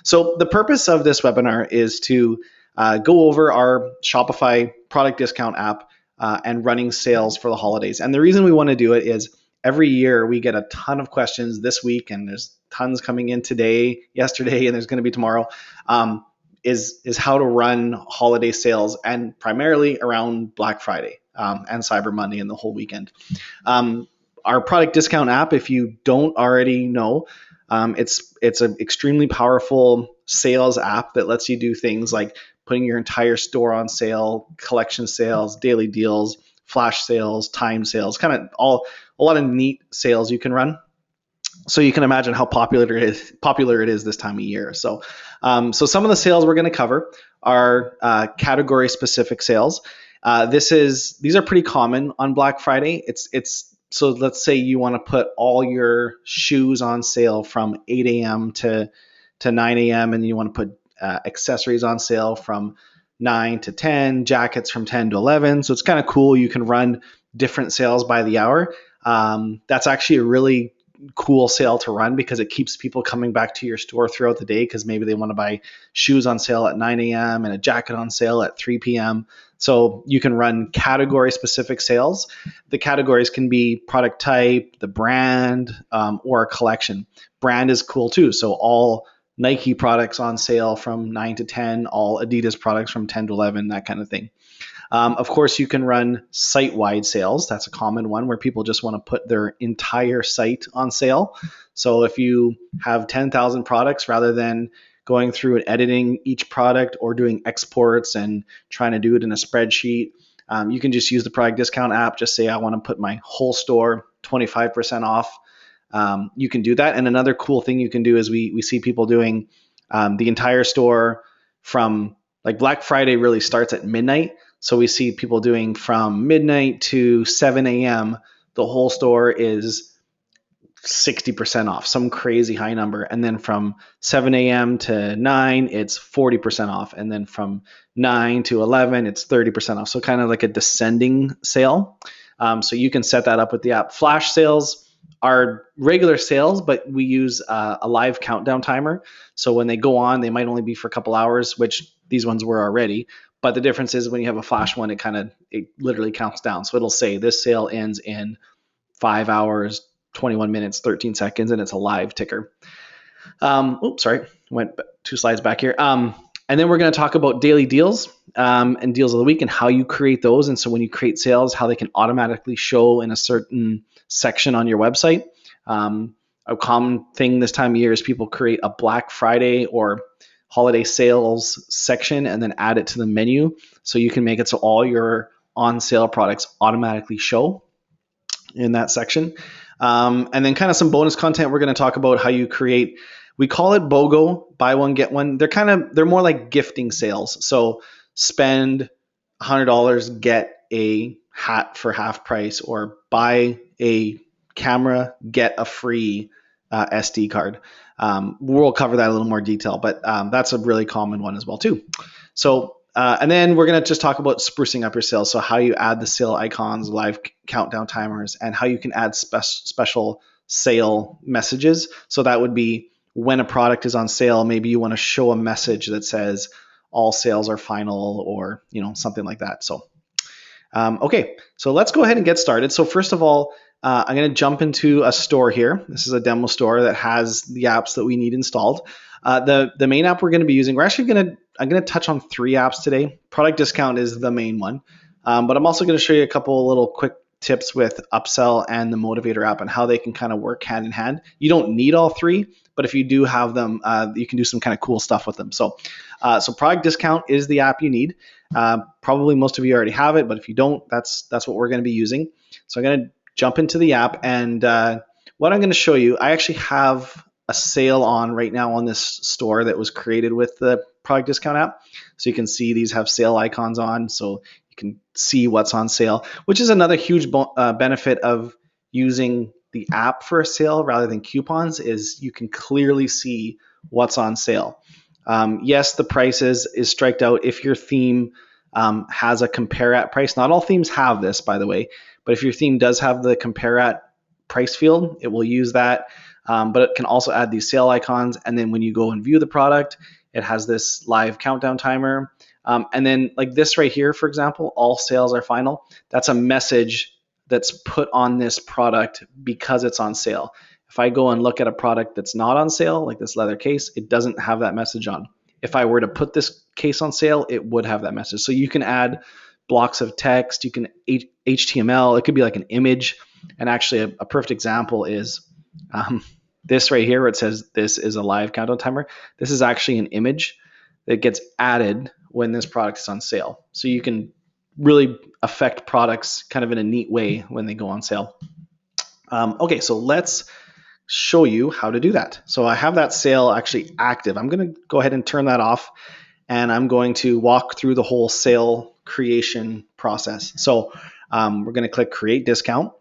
So the purpose of this webinar is to go over our Shopify product discount app and running sales for the holidays. And the reason we want to do it is every year we get a ton of questions this week, and there's tons coming in today, yesterday, and there's going to be tomorrow, is how to run holiday sales, and primarily around Black Friday and Cyber Monday and the whole weekend. Our product discount app, if you don't already know, it's an extremely powerful sales app that lets you do things like putting your entire store on sale, collection sales, daily deals, flash sales, time sales, kind of a lot of neat sales you can run. So you can imagine how popular it is this time of year. So some of the sales we're going to cover are category specific sales. These are pretty common on Black Friday. So let's say you want to put all your shoes on sale from 8 a.m. to 9 a.m. and you want to put accessories on sale from 9 to 10, jackets from 10 to 11. So it's kind of cool. You can run different sales by the hour. That's actually a really cool sale to run because it keeps people coming back to your store throughout the day, because maybe they want to buy shoes on sale at 9 a.m. and a jacket on sale at 3 p.m. So you can run category specific sales. The categories can be product type, the brand, or a collection. Brand is cool too. So all Nike products on sale from 9 to 10, all Adidas products from 10 to 11, that kind of thing. Of course, you can run site-wide sales. That's a common one where people just want to put their entire site on sale. So if you have 10,000 products, rather than going through and editing each product or doing exports and trying to do it in a spreadsheet, you can just use the product discount app. Just say, I want to put my whole store 25% off. You can do that. And another cool thing you can do is we see people doing the entire store from, like, Black Friday really starts at midnight. So we see people doing from midnight to 7 a.m. The whole store is 60% off, some crazy high number. And then from 7 a.m. to 9, it's 40% off. And then from 9 to 11, it's 30% off. So kind of like a descending sale. So you can set that up with the app. Flash sales are regular sales, but we use a live countdown timer. So when they go on, they might only be for a couple hours, which these ones were already. But the difference is when you have a flash one, it literally counts down. So it'll say this sale ends in 5 hours, 21 minutes, 13 seconds, and it's a live ticker. Went 2 slides back here. And then we're going to talk about daily deals and deals of the week and how you create those. And so when you create sales, how they can automatically show in a certain section on your website. A common thing this time of year is people create a Black Friday or holiday sales section and then add it to the menu. So you can make it so all your on sale products automatically show in that section. And then kind of some bonus content. We're going to talk about how you create, we call it BOGO, buy one, get one. They're more like gifting sales. So spend $100, get a hat for half price, or buy a camera, get a free SD card. We'll cover that in a little more detail, but that's a really common one as well too. So, and then we're going to just talk about sprucing up your sales. So how you add the sale icons, live countdown timers, and how you can add special sale messages. So that would be when a product is on sale, maybe you want to show a message that says all sales are final, or, something like that. So, okay, so let's go ahead and get started. So first of all, I'm going to jump into a store here. This is a demo store that has the apps that we need installed. The main app we're going to be using, I'm going to touch on 3 apps today. Product discount is the main one, but I'm also going to show you a couple little quick tips with Upsell and the Motivator app and how they can kind of work hand in hand. You don't need all 3, but if you do have them, you can do some kind of cool stuff with them. So product discount is the app you need. Probably most of you already have it, but if you don't, that's what we're going to be using. So I'm going to jump into the app, and what I'm going to show you, I actually have a sale on right now on this store that was created with the product discount app. So you can see these have sale icons on, so you can see what's on sale, which is another huge benefit of using the app for a sale rather than coupons, is you can clearly see what's on sale. Yes, the price is striked out if your theme has a compare at price. Not all themes have this, by the way, but if your theme does have the compare at price field, it will use that. but it can also add these sale icons. And then when you go and view the product, it has this live countdown timer. And then like this right here, for example, all sales are final. That's a message that's put on this product because it's on sale. If I go and look at a product that's not on sale, like this leather case, it doesn't have that message on. If I were to put this case on sale, it would have that message. So you can add blocks of text, you can HTML, it could be like an image. And actually a perfect example is this right here where it says this is a live countdown timer. This is actually an image that gets added when this product is on sale. So you can really affect products kind of in a neat way when they go on sale. Okay, so let's show you how to do that. So I have that sale actually active. I'm going to go ahead and turn that off, and I'm going to walk through the whole sale creation process. So we're going to click create discount,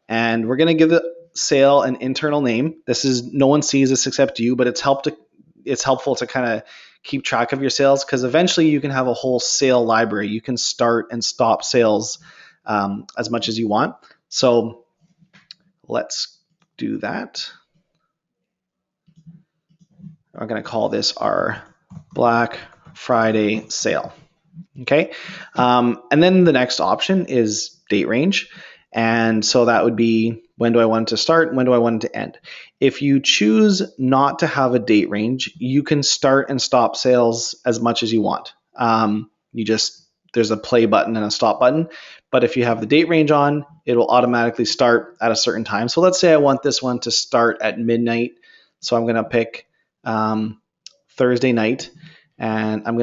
and we're going to give the sale an internal name. This is, no one sees this except you, but it's helpful to kind of keep track of your sales, because eventually you can have a whole sale library. You can start and stop sales as much as you want. So let's do that. We're going to call this our Black Friday sale. Okay. And then the next option is date range. And so that would be, when do I want it to start? When do I want it to end? If you choose not to have a date range, you can start and stop sales as much as you want. There's a play button and a stop button. But if you have the date range on, it will automatically start at a certain time. So let's say I want this one to start at midnight. So I'm going to pick Thursday night, and I'm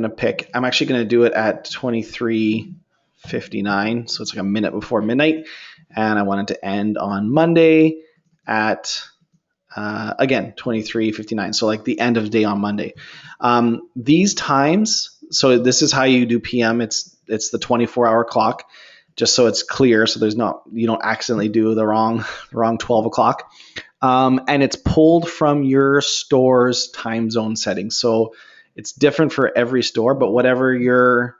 actually going to do it at 23:59. So it's like a minute before midnight. And I want it to end on Monday at, again, 23:59. So like the end of the day on Monday. These times, so this is how you do PM. It's the 24-hour clock, just so it's clear. So you don't accidentally do the wrong 12 o'clock. And it's pulled from your store's time zone settings. So it's different for every store, but whatever your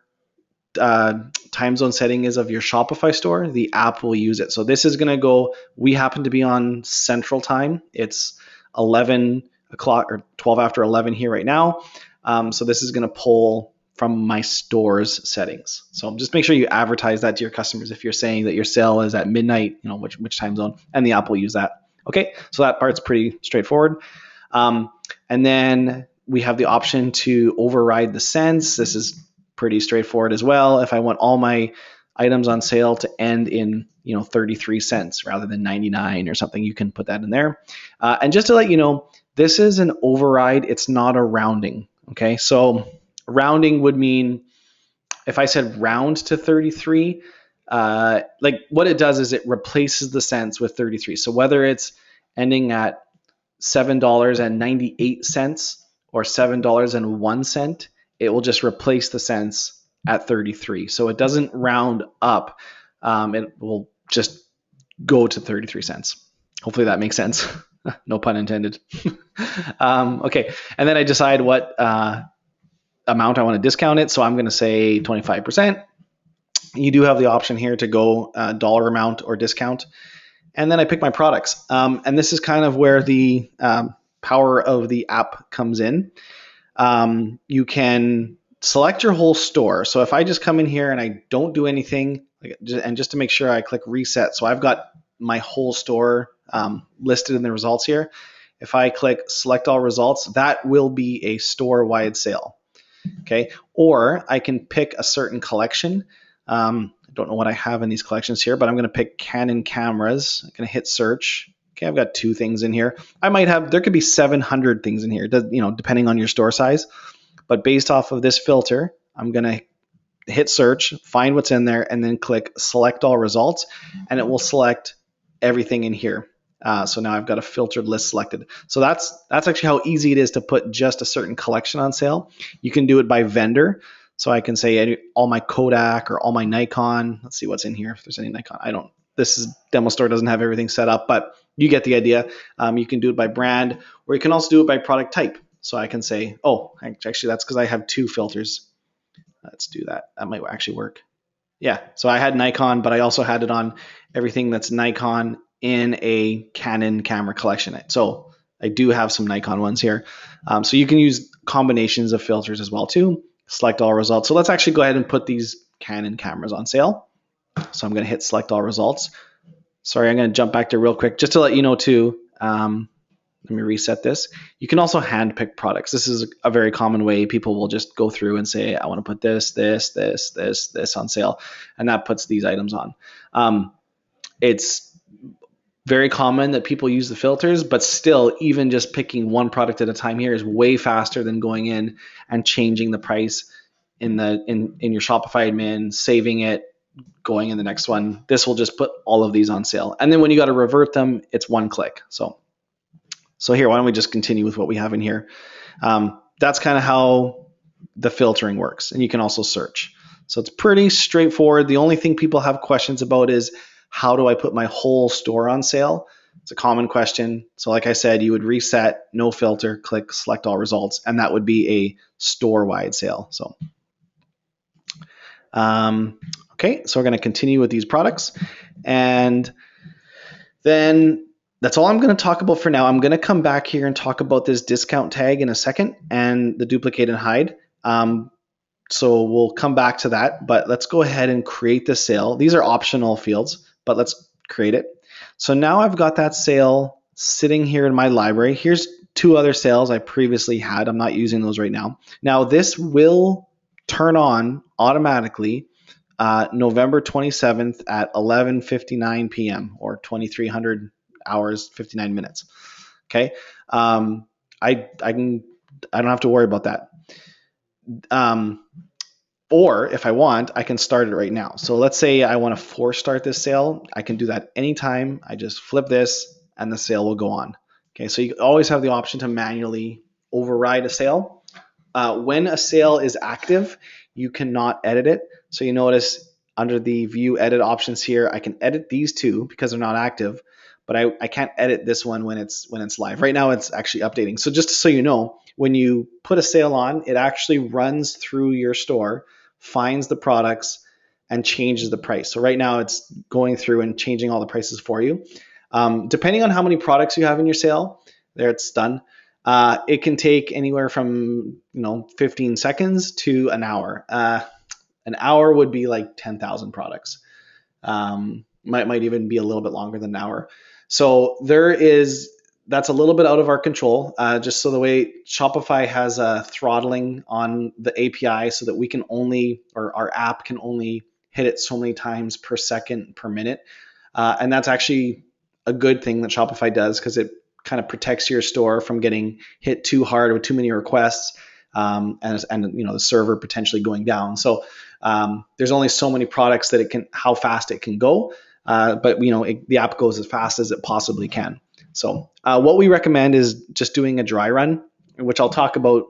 time zone setting is of your Shopify store, the app will use it. So this is going to go, we happen to be on Central Time. It's 11 o'clock or 12 after 11 here right now. So this is going to pull from my store's settings. So just make sure you advertise that to your customers if you're saying that your sale is at midnight, which time zone, and the app will use that. Okay, so that part's pretty straightforward. And then we have the option to override the cents. This is pretty straightforward as well. If I want all my items on sale to end in 33 cents rather than 99 or something, you can put that in there. And just to let you know, this is an override. It's not a rounding. Okay, so rounding would mean if I said round to 33, like what it does is it replaces the cents with 33. So whether it's ending at $7.98 or $7.01, it will just replace the cents at 33. So it doesn't round up. It will just go to 33 cents. Hopefully that makes sense. No pun intended. Okay. And then I decide what amount I want to discount it. So I'm going to say 25%. You do have the option here to go dollar amount or discount. And then I pick my products. And this is kind of where the power of the app comes in. You can select your whole store. So if I just come in here and I don't do anything, and just to make sure I click reset. So I've got my whole store listed in the results here. If I click select all results, that will be a store-wide sale. Okay. Or I can pick a certain collection. I don't know what I have in these collections here, but I'm going to pick Canon cameras. I'm going to hit search. Okay, I've got 2 things in here. There could be 700 things in here, depending on your store size. But based off of this filter, I'm going to hit search, find what's in there, and then click select all results, and it will select everything in here. So now I've got a filtered list selected. So that's actually how easy it is to put just a certain collection on sale. You can do it by vendor. So I can say all my Kodak or all my Nikon. Let's see what's in here. If there's any Nikon, this demo store doesn't have everything set up, but you get the idea. You can do it by brand, or you can also do it by product type. So I can say, actually that's because I have 2 filters. Let's do that. That might actually work. Yeah. So I had Nikon, but I also had it on everything that's Nikon in a Canon camera collection. So I do have some Nikon ones here. So you can use combinations of filters as well too. Select all results. So let's actually go ahead and put these Canon cameras on sale. So I'm going to hit select all results. Sorry, I'm going to jump back to real quick just to let you know too. Let me reset this. You can also handpick products. This is a very common way. People will just go through and say, I want to put this on sale. And that puts these items on. It's very common that people use the filters, but still, even just picking one product at a time here is way faster than going in and changing the price in your Shopify admin, saving it, going in the next one. This will just put all of these on sale. And then when you got to revert them, it's one click. So here, why don't we just continue with what we have in here? That's kind of how the filtering works. And you can also search. So it's pretty straightforward. The only thing people have questions about is, how do I put my whole store on sale? It's a common question. So like I said, you would reset, no filter, click select all results, and that would be a store-wide sale. So, okay, so we're going to continue with these products. And then that's all I'm going to talk about for now. I'm going to come back here and talk about this discount tag in a second and the duplicate and hide. So we'll come back to that, but let's go ahead and create the sale. These are optional fields, but let's create it. So now I've got that sale sitting here in my library. Here's 2 other sales I previously had. I'm not using those right now. Now this will turn on automatically November 27th at 11:59 p.m. or 2300 hours 59 minutes. Okay, I don't have to worry about that. Or if I want, I can start it right now. So let's say I want to force start this sale. I can do that anytime. I just flip this and the sale will go on. Okay, so you always have the option to manually override a sale. When a sale is active, you cannot edit it. So you notice under the view edit options here, I can edit these 2 because they're not active, but I can't edit this one when it's live. Right now it's actually updating. So just so you know, when you put a sale on, it actually runs through your store, finds the products, and changes the price. So right now it's going through and changing all the prices for you. Depending on how many products you have in your sale, there it's done. It can take anywhere from 15 seconds to an hour. An hour would be like 10,000 products. Might even be a little bit longer than an hour. So that's a little bit out of our control. Just so the way Shopify has a throttling on the API, so that we can our app can only hit it so many times per second per minute, and that's actually a good thing that Shopify does, because it kind of protects your store from getting hit too hard with too many requests, and the server potentially going down. So there's only so many products that how fast it can go, but the app goes as fast as it possibly can. So what we recommend is just doing a dry run, which I'll talk about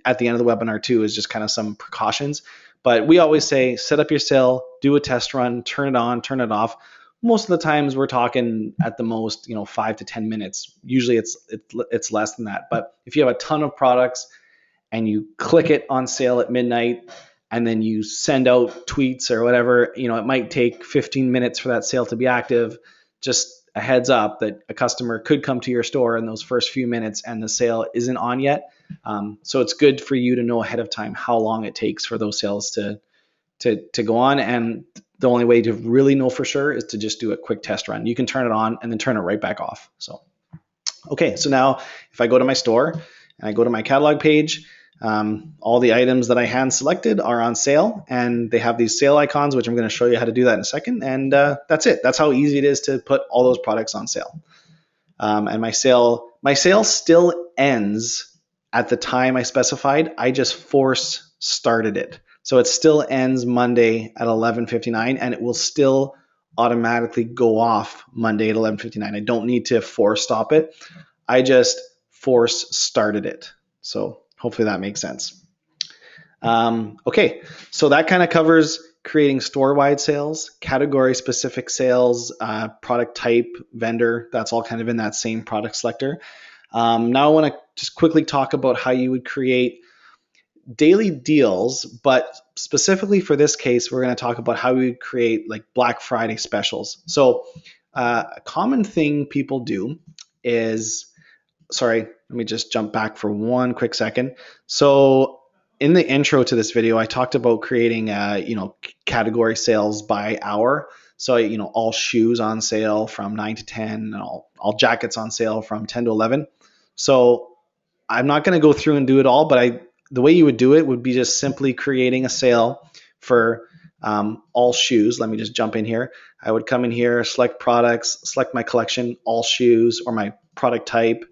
at the end of the webinar too, is just kind of some precautions. But we always say, set up your sale, do a test run, turn it on, turn it off. Most of the times we're talking at the most, 5 to 10 minutes. Usually it's less than that. But if you have a ton of products and you click it on sale at midnight, and then you send out tweets or whatever, it might take 15 minutes for that sale to be active. Just a heads up that a customer could come to your store in those first few minutes and the sale isn't on yet. So it's good for you to know ahead of time how long it takes for those sales to go on. And the only way to really know for sure is to just do a quick test run. You can turn it on and then turn it right back off. So, okay, so now if I go to my store and I go to my catalog page, all the items that I hand selected are on sale, and they have these sale icons, which I'm going to show you how to do that in a second. And that's it. That's how easy it is to put all those products on sale. And my sale still ends at the time I specified. I just force started it. So it still ends Monday at 11:59, and it will still automatically go off Monday at 11:59. I don't need to force stop it. I just force started it. So hopefully that makes sense. Okay, so that kind of covers creating store-wide sales, category-specific sales, product type, vendor. That's all kind of in that same product selector. Now I want to just quickly talk about how you would create daily deals, but specifically for this case, we're going to talk about how we would create like Black Friday specials. So a common thing people do is sorry, let me just jump back for one quick second. So in the intro to this video, I talked about creating, category sales by hour. So, all shoes on sale from 9 to 10 and all jackets on sale from 10 to 11. So I'm not going to go through and do it all, but the way you would do it would be just simply creating a sale for all shoes. Let me just jump in here. I would come in here, select products, select my collection, all shoes, or my product type.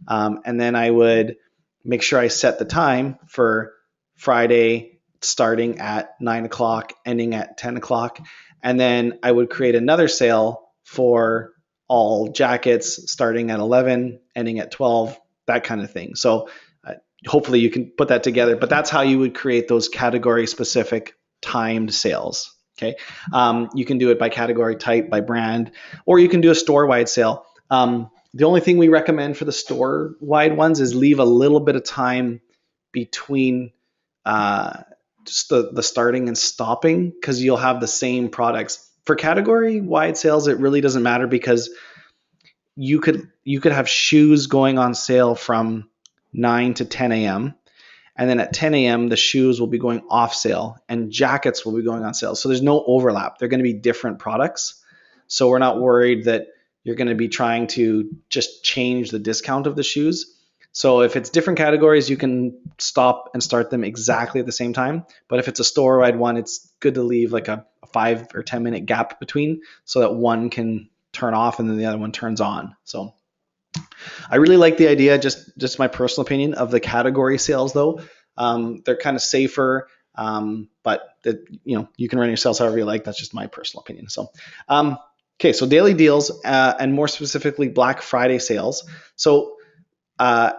And then I would make sure I set the time for Friday starting at 9 o'clock, ending at 10 o'clock. And then I would create another sale for all jackets starting at 11, ending at 12, that kind of thing. So hopefully you can put that together, but that's how you would create those category specific timed sales. Okay. You can do it by category type, by brand, or you can do a store wide sale. The only thing we recommend for the store wide ones is leave a little bit of time between just the starting and stopping, because you'll have the same products. For category wide sales, it really doesn't matter, because you could have shoes going on sale from 9 to 10 a.m. And then at 10 a.m., the shoes will be going off sale and jackets will be going on sale. So there's no overlap. They're going to be different products. So we're not worried that you're going to be trying to just change the discount of the shoes. So if it's different categories, you can stop and start them exactly at the same time. But if it's a store-wide one, it's good to leave like a 5 or 10 minute gap between, so that one can turn off and then the other one turns on. So I really like the idea, just my personal opinion, of the category sales though. They're kind of safer, but you can run your sales however you like. That's just my personal opinion. So, okay, so daily deals, and more specifically Black Friday sales. So a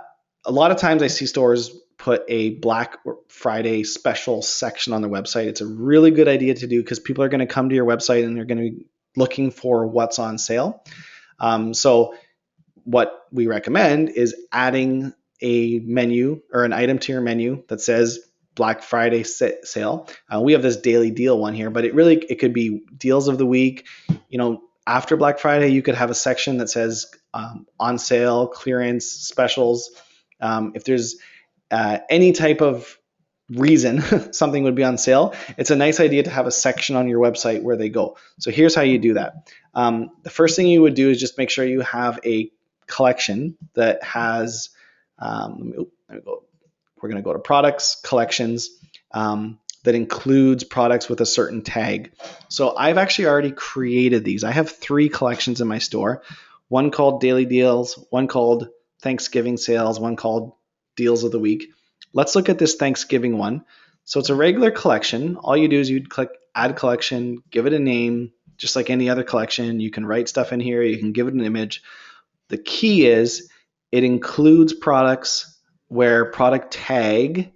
lot of times I see stores put a Black Friday special section on their website. It's a really good idea to do, because people are going to come to your website and they're going to be looking for what's on sale. So what we recommend is adding a menu or an item to your menu that says Black Friday sale. We have this daily deal one here, but it could be deals of the week. After Black Friday, you could have a section that says on sale, clearance, specials. If there's any type of reason something would be on sale, it's a nice idea to have a section on your website where they go. So here's how you do that. The first thing you would do is just make sure you have a collection that has, we're going to go to products, collections, that includes products with a certain tag. So I've actually already created these. I have 3 collections in my store, one called Daily Deals, one called Thanksgiving Sales, one called Deals of the Week. Let's look at this Thanksgiving one. So it's a regular collection. All you do is you'd click Add Collection, give it a name, just like any other collection. You can write stuff in here. You can give it an image. The key is it includes products where product tag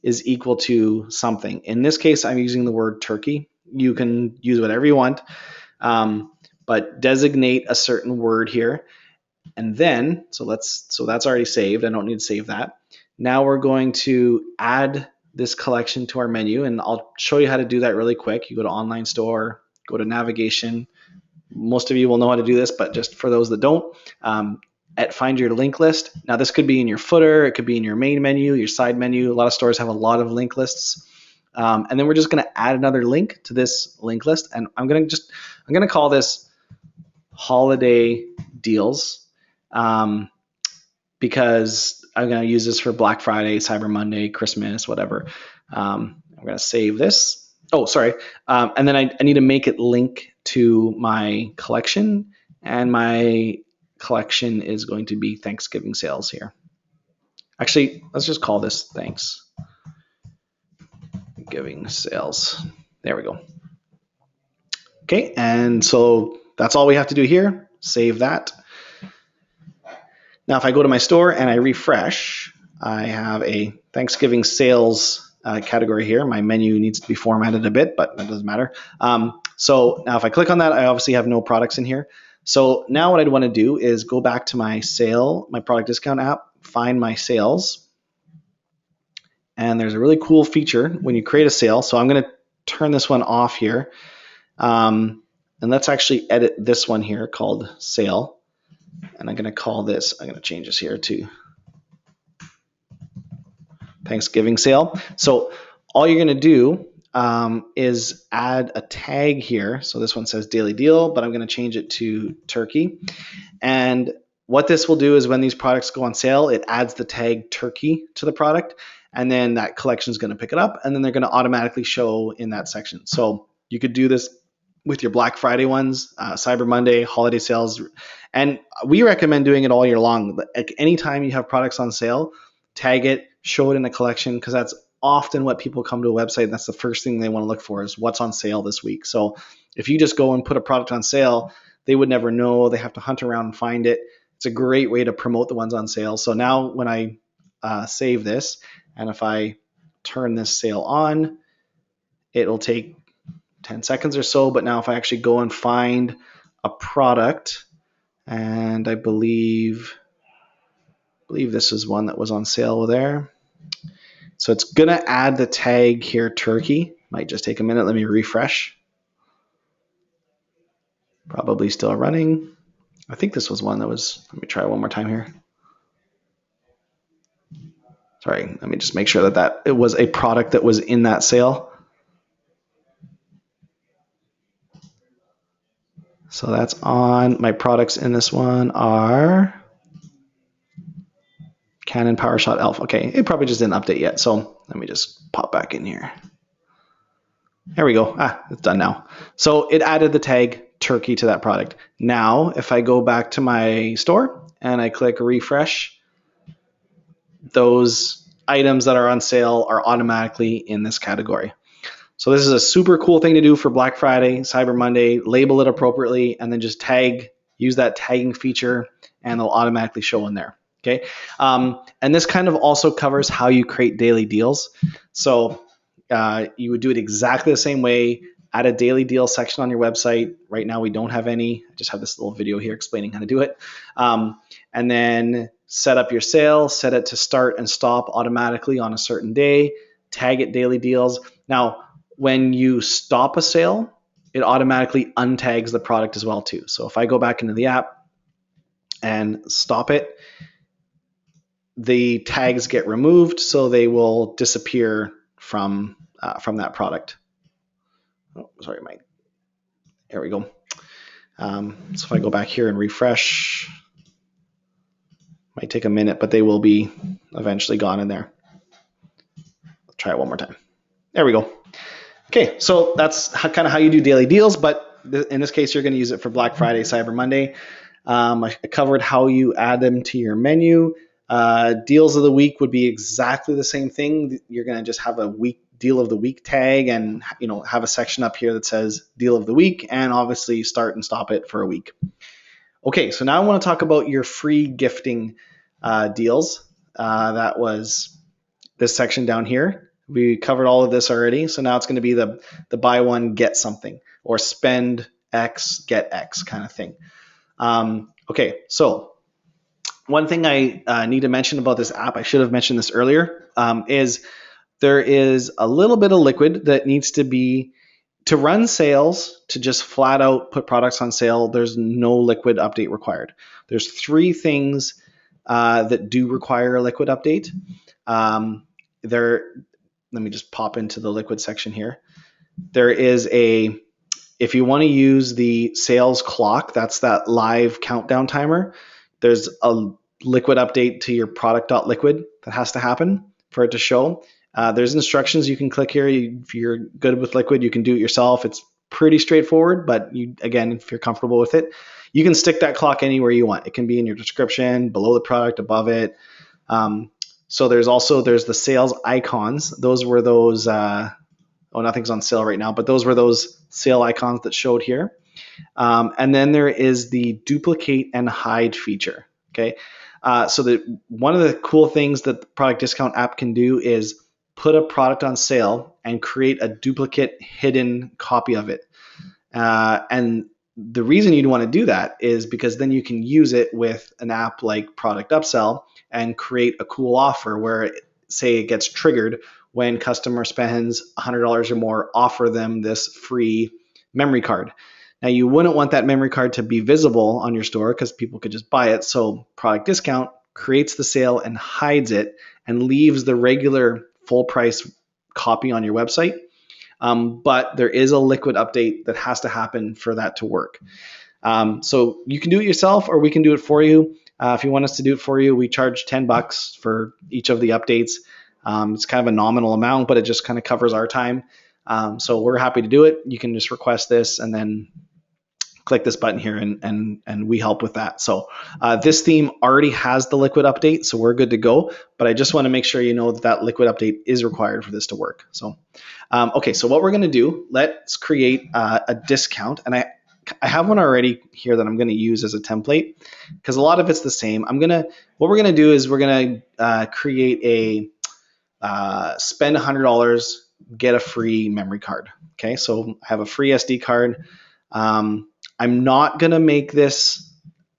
is equal to something. In this case, I'm using the word turkey. You can use whatever you want, but designate a certain word here. And then, so that's already saved. I don't need to save that. Now we're going to add this collection to our menu, and I'll show you how to do that really quick. You go to online store, go to navigation. Most of you will know how to do this, but just for those that don't, find your link list. Now this could be in your footer, it could be in your main menu, your side menu. A lot of stores have a lot of link lists. And then we're just going to add another link to this link list, and I'm going to call this holiday deals, because I'm going to use this for Black Friday, Cyber Monday, Christmas, whatever. I'm going to save this. Oh, sorry. And then I need to make it link to my collection, and my collection is going to be Thanksgiving sales here. Actually, let's just call this Thanksgiving sales. There we go. Okay, and so that's all we have to do here. Save that. Now, if I go to my store and I refresh, I have a Thanksgiving sales category here. My menu needs to be formatted a bit, but that doesn't matter. So now if I click on that, I obviously have no products in here. So now what I'd want to do is go back to my product discount app, find my sales. And there's a really cool feature when you create a sale. So I'm going to turn this one off here. And let's actually edit this one here called sale. And I'm going to call this, I'm going to change this here to Thanksgiving sale. So all you're going to do is add a tag here. So this one says daily deal, but I'm going to change it to turkey. And what this will do is when these products go on sale, it adds the tag turkey to the product. And then that collection is going to pick it up. And then they're going to automatically show in that section. So you could do this with your Black Friday ones, Cyber Monday, holiday sales. And we recommend doing it all year long. Like anytime you have products on sale, tag it, show it in a collection, because that's often what people come to a website. And that's the first thing they want to look for is what's on sale this week. So if you just go and put a product on sale, they would never know. They have to hunt around and find it. It's a great way to promote the ones on sale. So now when I save this, and if I turn this sale on, it'll take 10 seconds or so. But now if I actually go and find a product, and I believe this is one that was on sale there. So it's going to add the tag here, turkey. Might just take a minute. Let me refresh. Probably still running. I think this was one that was, let me try one more time here. Sorry, let me just make sure that it was a product that was in that sale. So that's on. My products in this one are Canon PowerShot Alpha. Okay, it probably just didn't update yet. So let me just pop back in here. There we go. It's done now. So it added the tag turkey to that product. Now, if I go back to my store and I click refresh, those items that are on sale are automatically in this category. So this is a super cool thing to do for Black Friday, Cyber Monday. Label it appropriately, and then just use that tagging feature, and they'll automatically show in there. Okay, and this kind of also covers how you create daily deals. So you would do it exactly the same way. Add a daily deal section on your website. Right now we don't have any. I just have this little video here explaining how to do it. And then set up your sale, set it to start and stop automatically on a certain day, tag it daily deals. Now, when you stop a sale, it automatically untags the product as well too. So if I go back into the app and stop it, the tags get removed, so they will disappear from that product. Oh, sorry, there we go. So if I go back here and refresh, might take a minute, but they will be eventually gone in there. Let's try it one more time. There we go. Okay, so that's kind of how you do daily deals, but in this case, you're going to use it for Black Friday, Cyber Monday. I covered how you add them to your menu. Deals of the week would be exactly the same thing. You're going to just have a week deal of the week tag, and have a section up here that says deal of the week, and obviously start and stop it for a week. Okay, so now I want to talk about your free gifting deals. That was this section down here. We covered all of this already, so now it's going to be the buy one, get something, or spend X, get X kind of thing. Okay, so one thing I need to mention about this app, I should have mentioned this earlier, is there is a little bit of liquid that needs to be, to run sales, to just flat out put products on sale, there's no liquid update required. There's 3 things that do require a liquid update. Let me just pop into the liquid section here. There is if you want to use the sales clock, that's that live countdown timer, there's a liquid update to your product.liquid that has to happen for it to show. There's instructions you can click here. If you're good with liquid, you can do it yourself. It's pretty straightforward, but again, if you're comfortable with it, you can stick that clock anywhere you want. It can be in your description, below the product, above it. So there's the sales icons. Those were those, nothing's on sale right now, but those were those sale icons that showed here. And then there is the duplicate and hide feature. Okay. So one of the cool things that the product discount app can do is put a product on sale and create a duplicate hidden copy of it. And the reason you'd want to do that is because then you can use it with an app like Product Upsell and create a cool offer where, say, it gets triggered when customer spends $100 or more, offer them this free memory card. Now you wouldn't want that memory card to be visible on your store because people could just buy it. So product discount creates the sale and hides it and leaves the regular full price copy on your website. But there is a liquid update that has to happen for that to work. So you can do it yourself or we can do it for you. If you want us to do it for you, we charge $10 for each of the updates. It's kind of a nominal amount, but it just kind of covers our time. So we're happy to do it. You can just request this and then click this button here and we help with that. So this theme already has the liquid update, so we're good to go. But I just want to make sure you know that that liquid update is required for this to work. So okay, so what we're going to do, let's create a discount. And I have one already here that I'm going to use as a template because a lot of it's the same. What we're going to do is we're going to create a spend $100, get a free memory card. Okay, so I have a free SD card. I'm not going to make this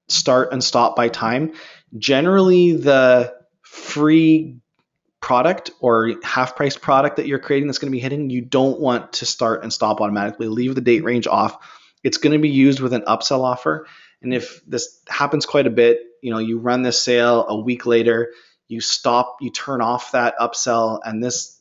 start and stop by time. Generally, the free product or half price product that you're creating that's going to be hitting, you don't want to start and stop automatically. Leave the date range off. It's going to be used with an upsell offer. And if this happens quite a bit, you run this sale a week later, you turn off that upsell and this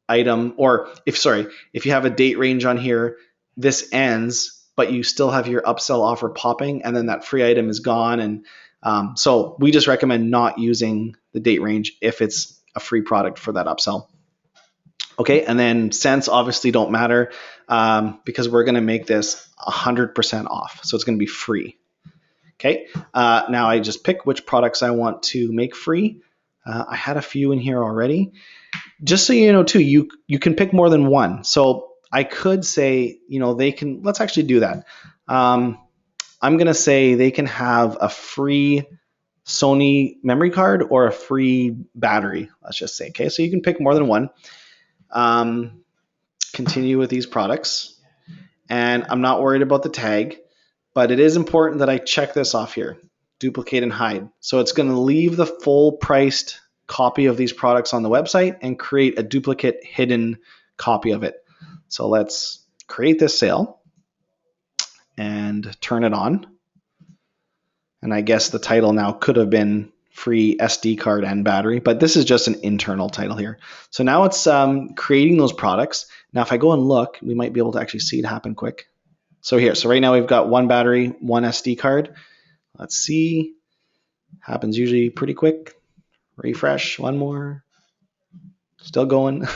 item, or if you have a date range on here, this ends, but you still have your upsell offer popping and then that free item is gone. And so we just recommend not using the date range if it's a free product for that upsell. Okay, and then cents obviously don't matter because we're going to make this 100% off. So it's going to be free. Okay, now I just pick which products I want to make free. I had a few in here already. Just so you know too, you can pick more than one. So I could say, let's actually do that. I'm going to say they can have a free Sony memory card or a free battery, let's just say. Okay, so you can pick more than one. Continue with these products. And I'm not worried about the tag, but it is important that I check this off here, duplicate and hide. So it's going to leave the full priced copy of these products on the website and create a duplicate hidden copy of it. So let's create this sale and turn it on. And I guess the title now could have been free SD card and battery, but this is just an internal title here. So now it's creating those products. Now, if I go and look, we might be able to actually see it happen quick. So right now we've got one battery, one SD card. Let's see. Happens usually pretty quick. Refresh, one more. Still going.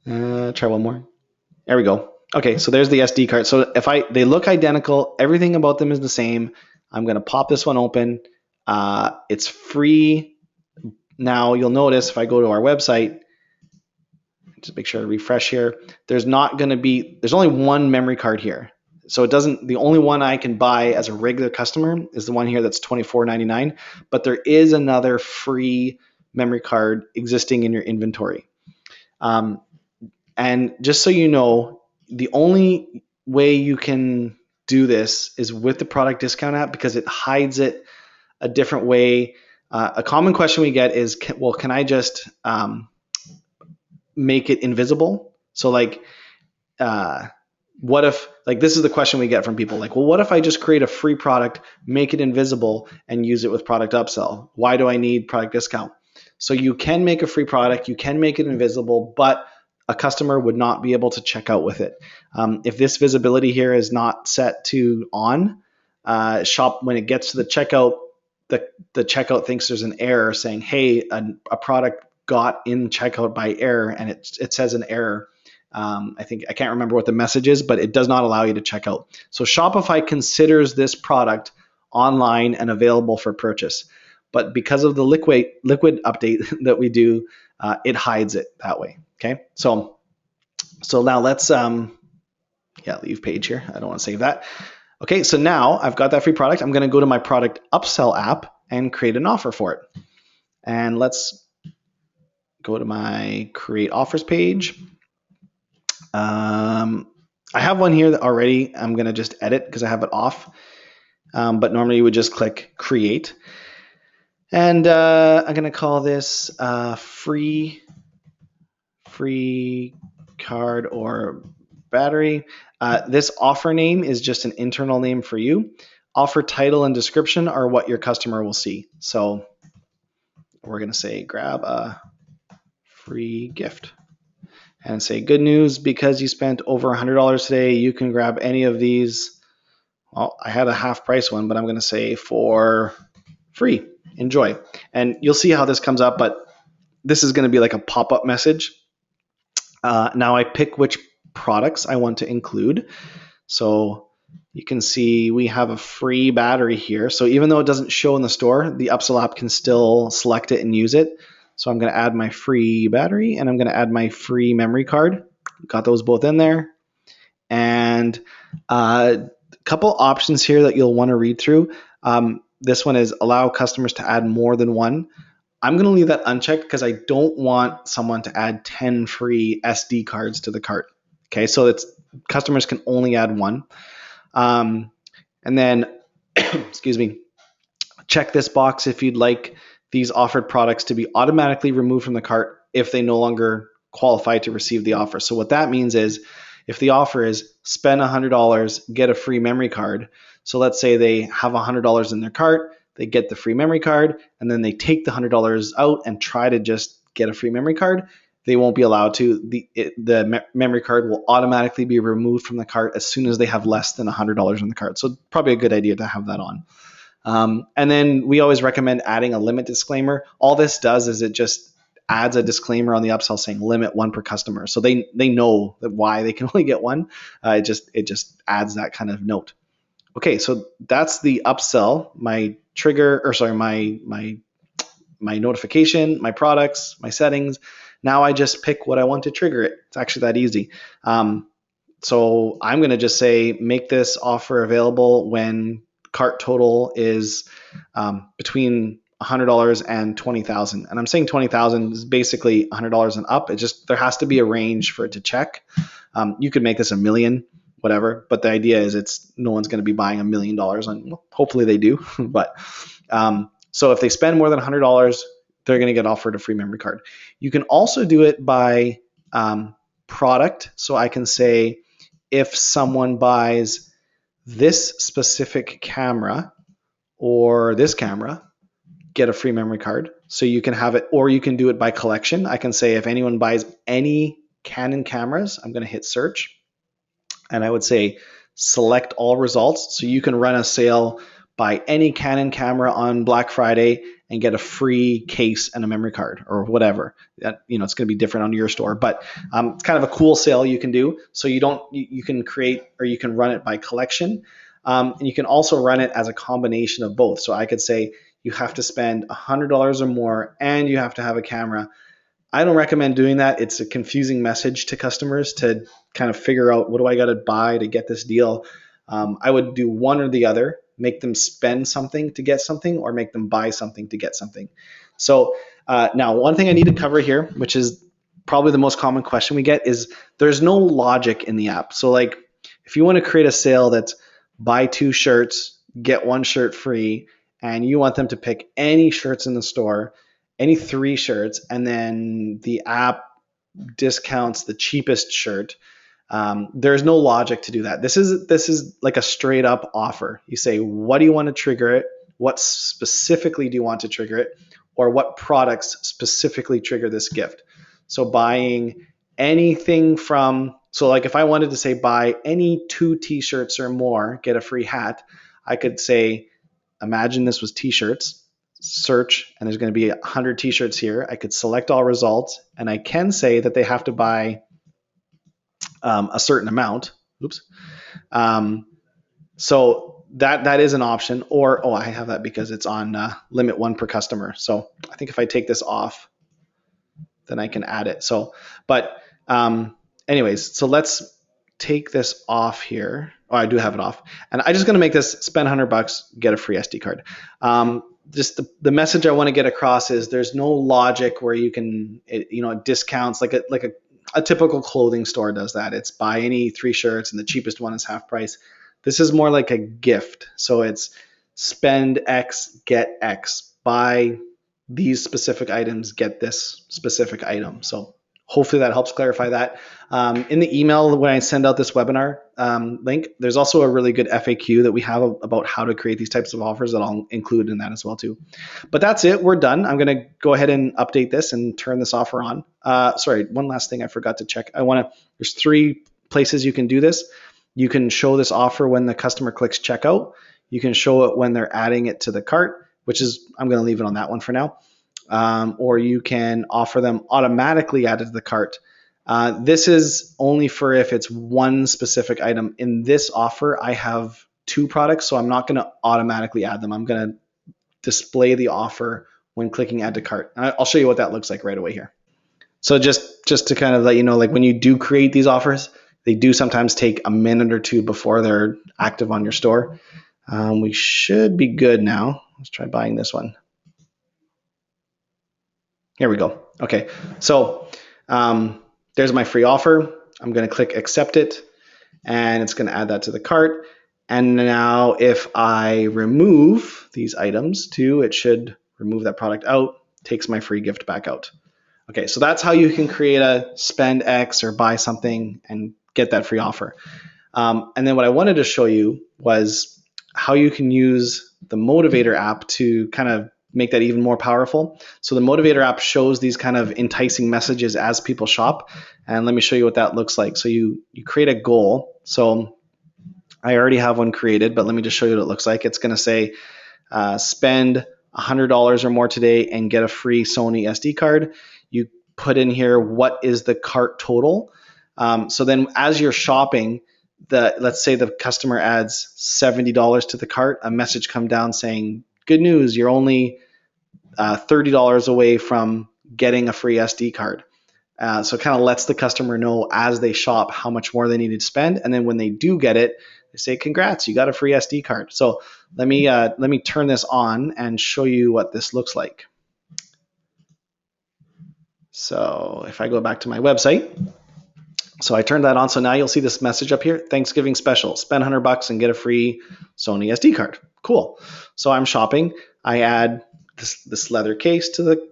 Try one more. There we go. Okay, so there's the SD card. So they look identical, everything about them is the same. I'm going to pop this one open. It's free. Now you'll notice if I go to our website, just make sure I refresh here. There's only one memory card here. So the only one I can buy as a regular customer is the one here that's $24.99, but there is another free memory card existing in your inventory. And just so you know, the only way you can do this is with the product discount app because it hides it a different way. A common question we get is, can I just make it invisible? So what if, this is the question we get from people, what if I just create a free product, make it invisible, and use it with product upsell? Why do I need product discount? So you can make a free product, you can make it invisible, but a customer would not be able to check out with it. If this visibility here is not set to on, shop, when it gets to the checkout, the checkout thinks there's an error saying, hey, a product got in checkout by error, and it says an error. I can't remember what the message is, but it does not allow you to check out. So Shopify considers this product online and available for purchase. But because of the liquid update that we do, it hides it that way. Okay, so now let's leave page here. I don't want to save that. Okay, so now I've got that free product. I'm going to go to my product upsell app and create an offer for it. And let's go to my create offers page. I have one here that already I'm going to just edit because I have it off. But normally you would just click create. And I'm going to call this free card or battery. This offer name is just an internal name for you. Offer title and description are what your customer will see. So we're going to say grab a free gift and say good news, because you spent over $100 today, you can grab any of these. Well, I had a half price one, but I'm going to say for free. Enjoy. And you'll see how this comes up, but this is going to be like a pop-up message. Now I pick which products I want to include. So you can see we have a free battery here. So even though it doesn't show in the store, the Upsell app can still select it and use it. So I'm going to add my free battery, and I'm going to add my free memory card. Got those both in there. And a couple options here that you'll want to read through. This one is allow customers to add more than one. I'm going to leave that unchecked because I don't want someone to add 10 free SD cards to the cart. Okay, so it's customers can only add one. And then, excuse me, check this box if you'd like these offered products to be automatically removed from the cart if they no longer qualify to receive the offer. So what that means is if the offer is spend $100, get a free memory card. So let's say they have $100 in their cart, they get the free memory card, and then they take the $100 out and try to just get a free memory card. They won't be allowed to. The memory card will automatically be removed from the cart as soon as they have less than $100 in the cart. So probably a good idea to have that on. And then we always recommend adding a limit disclaimer. All this does is it just adds a disclaimer on the upsell saying limit one per customer. So they know that why they can only get one. It just adds that kind of note. Okay, so that's the upsell, my trigger, or sorry, my notification, my products, my settings. Now I just pick what I want to trigger it. It's actually that easy. So I'm going to just say make this offer available when cart total is between $100 and $20,000. And I'm saying $20,000 is basically $100 and up. It just, there has to be a range for it to check. You could make this $1 million, whatever. But the idea is it's no one's going to be buying $1 million on, well, hopefully they do. But so if they spend more than $100, they're going to get offered a free memory card. You can also do it by product. So I can say if someone buys this specific camera or this camera, get a free memory card. So you can have it, or you can do it by collection. I can say if anyone buys any Canon cameras, I'm going to hit search, and I would say select all results. So you can run a sale, buy any Canon camera on Black Friday and get a free case and a memory card or whatever. That, it's going to be different on your store, but it's kind of a cool sale you can do. So you can create, or you can run it by collection. And you can also run it as a combination of both. So I could say you have to spend $100 or more and you have to have a camera. I don't recommend doing that. It's a confusing message to customers to kind of figure out, what do I got to buy to get this deal? I would do one or the other, make them spend something to get something, or make them buy something to get something. So now one thing I need to cover here, which is probably the most common question we get, is there's no logic in the app. So like if you want to create a sale that's buy 2 shirts, get 1 shirt free, and you want them to pick any shirts in the store, any 3 shirts, and then the app discounts the cheapest shirt, there's no logic to do that. This is like a straight up offer. You say, what do you want to trigger it? What specifically do you want to trigger it? Or what products specifically trigger this gift? So buying anything from, so like if I wanted to say buy any 2 t-shirts or more, get a free hat, I could say, imagine this was t-shirts, search, and there's going to be 100 t-shirts here. I could select all results, and I can say that they have to buy a certain amount. Oops. So that is an option. Or, I have that because it's on limit 1 per customer. So I think if I take this off, then I can add it. So, but anyways, so let's take this off here. Oh, I do have it off. And I'm just going to make this spend $100, get a free SD card. Just the message I want to get across is there's no logic where you can, it discounts like a typical clothing store does that. It's buy any 3 shirts and the cheapest one is half price. This is more like a gift. So it's spend X, get X. Buy these specific items, get this specific item. So Hopefully that helps clarify that. In the email, when I send out this webinar link, there's also a really good FAQ that we have about how to create these types of offers that I'll include in that as well too. But that's it. We're done. I'm going to go ahead and update this and turn this offer on. Sorry, one last thing I forgot to check. There's 3 places you can do this. You can show this offer when the customer clicks checkout. You can show it when they're adding it to the cart, which is, I'm going to leave it on that one for now. Or you can offer them automatically added to the cart. This is only for if it's one specific item. In this offer, I have 2 products, so I'm not going to automatically add them. I'm going to display the offer when clicking add to cart. I'll show you what that looks like right away here. So just to kind of let you know, like when you do create these offers, they do sometimes take a minute or 2 before they're active on your store. We should be good now. Let's try buying this one. Here we go. Okay, so there's my free offer. I'm going to click accept it, and it's going to add that to the cart. And now if I remove these items too, it should remove that product out, takes my free gift back out. Okay, so that's how you can create a spend X or buy something and get that free offer. And then what I wanted to show you was how you can use the Motivator app to kind of make that even more powerful. So the Motivator app shows these kind of enticing messages as people shop. And let me show you what that looks like. So you create a goal. So I already have one created, but let me just show you what it looks like. It's going to say spend $100 or more today and get a free Sony SD card. You put in here what is the cart total. So then as you're shopping, let's say the customer adds $70 to the cart, a message come down saying, good news, you're only $30 away from getting a free SD card. So it kind of lets the customer know as they shop how much more they need to spend. And then when they do get it, they say, congrats, you got a free SD card. So let me turn this on and show you what this looks like. So if I go back to my website, so I turned that on. So now you'll see this message up here, Thanksgiving special, spend $100 and get a free Sony SD card. Cool. So I'm shopping. I add this leather case to the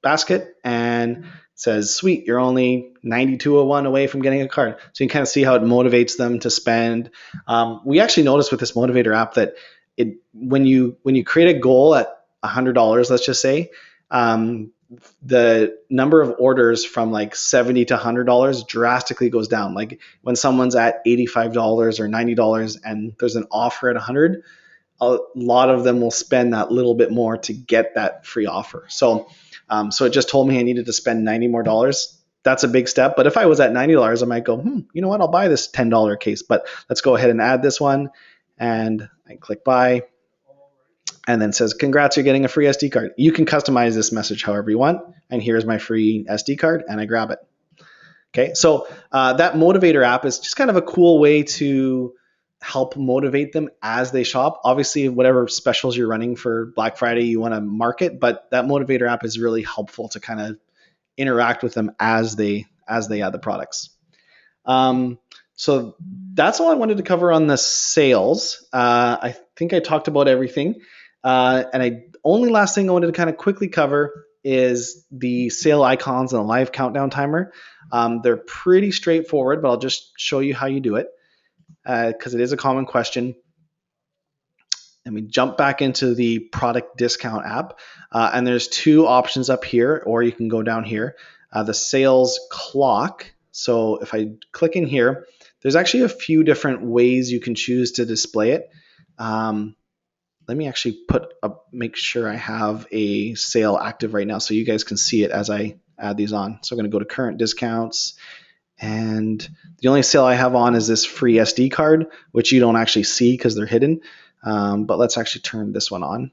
basket and it says, sweet, you're only 9201 away from getting a card. So you can kind of see how it motivates them to spend. We actually noticed with this Motivator app that when you create a goal at $100, let's just say, the number of orders from like $70 to $100 drastically goes down. Like when someone's at $85 or $90 and there's an offer at $100, a lot of them will spend that little bit more to get that free offer. So it just told me I needed to spend $90 more. That's a big step. But if I was at $90, I might go, you know what, I'll buy this $10 case. But let's go ahead and add this one. And I click buy. And then says, congrats, you're getting a free SD card. You can customize this message however you want. And here's my free SD card, and I grab it. Okay, so that Motivator app is just kind of a cool way to help motivate them as they shop. Obviously, whatever specials you're running for Black Friday, you want to market, but that Motivator app is really helpful to kind of interact with them as they add the products. So that's all I wanted to cover on the sales. I think I talked about everything. Only last thing I wanted to kind of quickly cover is the sale icons and the live countdown timer. They're pretty straightforward, but I'll just show you how you do it because it is a common question. Let me jump back into the product discount app. And there's 2 options up here, or you can go down here. The sales clock. So if I click in here, there's actually a few different ways you can choose to display it. Let me actually make sure I have a sale active right now so you guys can see it as I add these on. So I'm going to go to current discounts, and the only sale I have on is this free SD card, which you don't actually see because they're hidden. But let's actually turn this one on.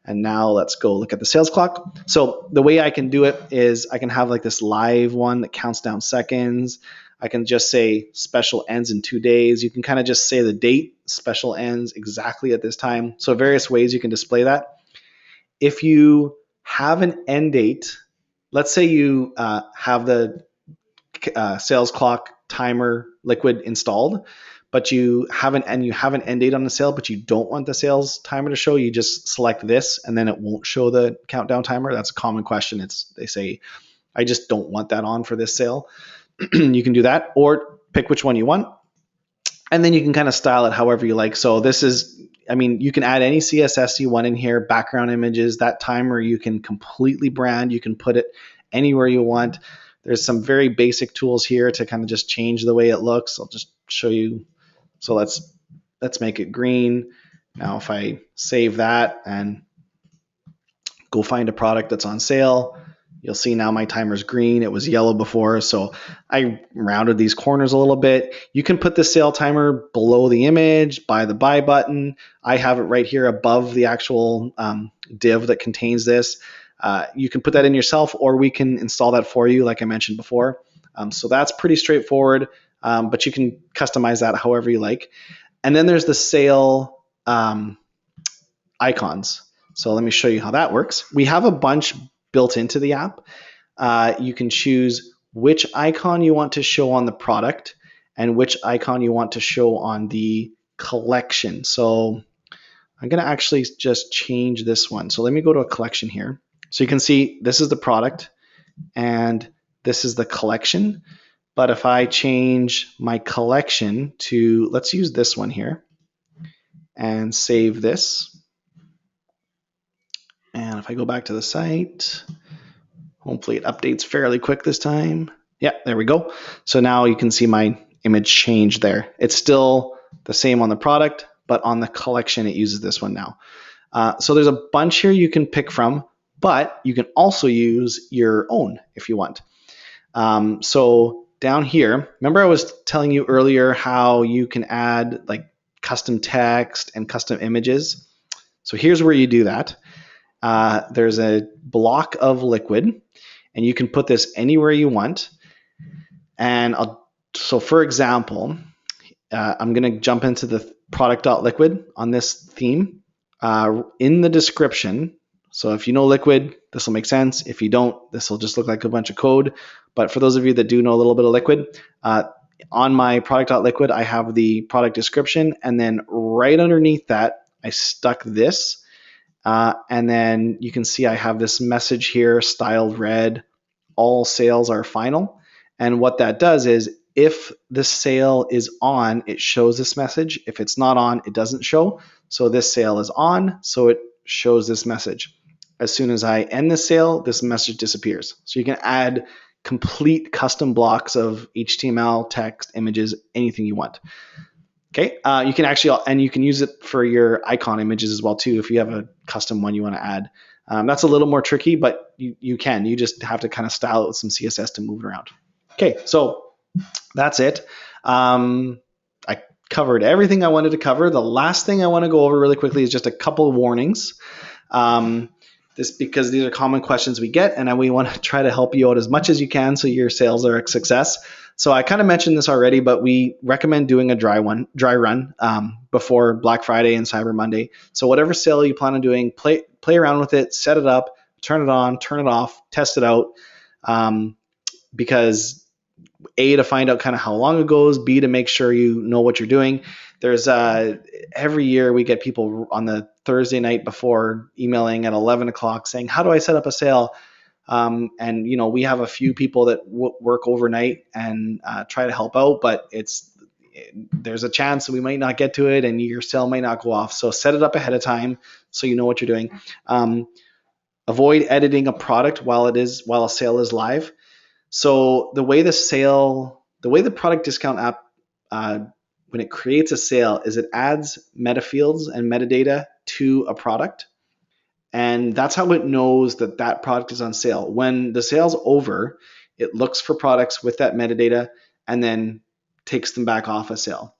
And now let's go look at the sales clock. So the way I can do it is I can have like this live one that counts down seconds. I can just say special ends in 2 days. You can kind of just say the date, special ends exactly at this time. So various ways you can display that. If you have an end date, let's say you have the sales clock timer liquid installed, but you have an end date on the sale, but you don't want the sales timer to show, you just select this and then it won't show the countdown timer. That's a common question. They say, I just don't want that on for this sale. You can do that, or pick which one you want, and then you can kind of style it however you like. So this is, I mean, you can add any CSS you want in here, background images, that timer you can completely brand. You can put it anywhere you want. There's some very basic tools here to kind of just change the way it looks. I'll just show you. So let's make it green. Now if I save that and go find a product that's on sale, you'll see now my timer's green. It was yellow before, so I rounded these corners a little bit. You can put the sale timer below the image by the buy button. I have it right here above the actual div that contains this. You can put that in yourself, or we can install that for you, like I mentioned before. So that's pretty straightforward, but you can customize that however you like. And then there's the sale icons. So let me show you how that works. We have a bunch built into the app. You can choose which icon you want to show on the product and which icon you want to show on the collection. So I'm going to actually just change this one. So let me go to a collection here. So you can see this is the product and this is the collection. But if I change my collection to, let's use this one here and save this. And if I go back to the site, hopefully it updates fairly quick this time. Yeah, there we go. So now you can see my image change there. It's still the same on the product, but on the collection, it uses this one now. So there's a bunch here you can pick from, but you can also use your own if you want. So down here, remember I was telling you earlier how you can add like custom text and custom images. So here's where you do that. There's a block of liquid, and you can put this anywhere you want. And so for example, I'm going to jump into the product.liquid on this theme. In the description, so if you know liquid, this will make sense. If you don't, this will just look like a bunch of code. But for those of you that do know a little bit of liquid, on my product.liquid, I have the product description, and then right underneath that, I stuck this. And then you can see I have this message here, styled red, all sales are final. And what that does is if the sale is on, it shows this message. If it's not on, it doesn't show. So this sale is on, so it shows this message. As soon as I end the sale, this message disappears. So you can add complete custom blocks of HTML, text, images, anything you want. Okay, you can actually, and you can use it for your icon images as well too if you have a custom one you want to add. That's a little more tricky, but you can. You just have to kind of style it with some CSS to move it around. Okay, so that's it. I covered everything I wanted to cover. The last thing I want to go over really quickly is just a couple of warnings. Because these are common questions we get, and we want to try to help you out as much as you can so your sales are a success. So I kind of mentioned this already, but we recommend doing a dry run before Black Friday and Cyber Monday. So whatever sale you plan on doing, play around with it, set it up, turn it on, turn it off, test it out, because A, to find out kind of how long it goes, B, to make sure you know what you're doing. There's every year we get people on the Thursday night before emailing at 11 o'clock saying, how do I set up a sale? And we have a few people that work overnight and try to help out, but there's a chance that we might not get to it and your sale might not go off. So set it up ahead of time so you know what you're doing. Avoid editing a product while a sale is live. So the way the product discount app, when it creates a sale, is it adds meta fields and metadata to a product. And that's how it knows that product is on sale. When the sale's over, it looks for products with that metadata and then takes them back off a sale.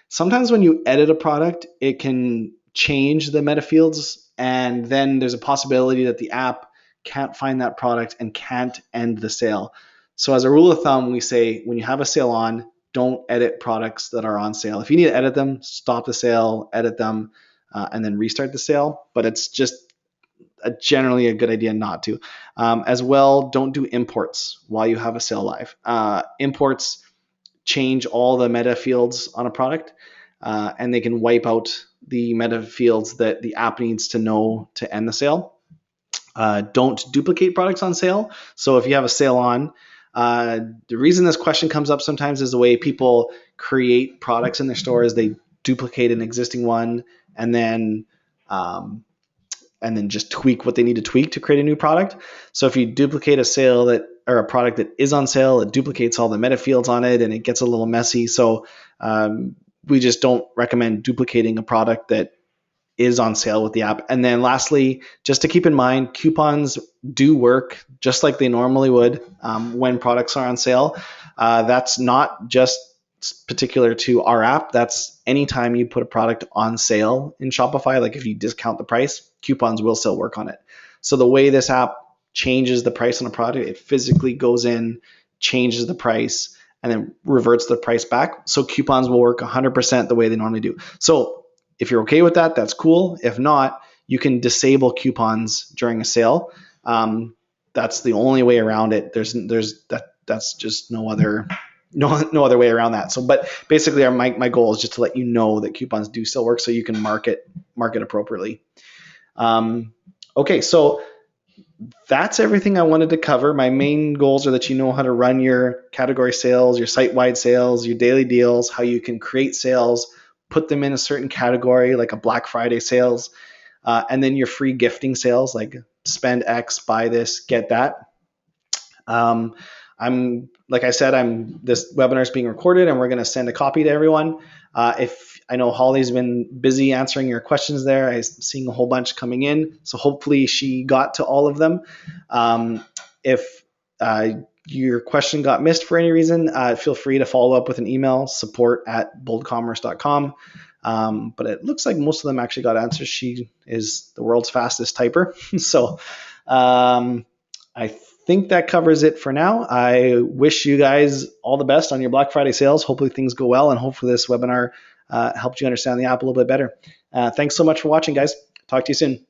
Sometimes when you edit a product, it can change the meta fields, and then there's a possibility that the app can't find that product and can't end the sale. So as a rule of thumb, we say when you have a sale on, don't edit products that are on sale. If you need to edit them, stop the sale, edit them, and then restart the sale. But it's just generally a good idea not to. As well, don't do imports while you have a sale live. Imports change all the meta fields on a product, and they can wipe out the meta fields that the app needs to know to end the sale. Don't duplicate products on sale. So if you have a sale on, the reason this question comes up sometimes is the way people create products in their stores. They duplicate an existing one and then um, just tweak what they need to tweak to create a new product. So if you duplicate a sale that or a product that is on sale, it duplicates all the meta fields on it and it gets a little messy. So we just don't recommend duplicating a product that is on sale with the app. And then lastly, just to keep in mind, coupons do work just like they normally would when products are on sale. That's not just particular to our app. That's anytime you put a product on sale in Shopify, like if you discount the price, coupons will still work on it. So the way this app changes the price on a product, it physically goes in, changes the price, and then reverts the price back. So coupons will work 100% the way they normally do. So if you're okay with that, that's cool. If not, you can disable coupons during a sale. That's the only way around it. That's just no other way around that. So, but basically, my goal is just to let you know that coupons do still work, so you can market appropriately. Okay, so that's everything I wanted to cover. My main goals are that you know how to run your category sales, your site-wide sales, your daily deals, how you can create sales, put them in a certain category like a Black Friday sales, and then your free gifting sales like spend X, buy this, get that. Like I said, this webinar is being recorded and we're going to send a copy to everyone. If I know Holly's been busy answering your questions there, I'm seeing a whole bunch coming in, so hopefully she got to all of them. If your question got missed for any reason, feel free to follow up with an email, support@boldcommerce.com. But it looks like most of them actually got answers. She is the world's fastest typer. So I think that covers it for now. I wish you guys all the best on your Black Friday sales. Hopefully things go well, and hopefully this webinar helped you understand the app a little bit better. Thanks so much for watching, guys. Talk to you soon.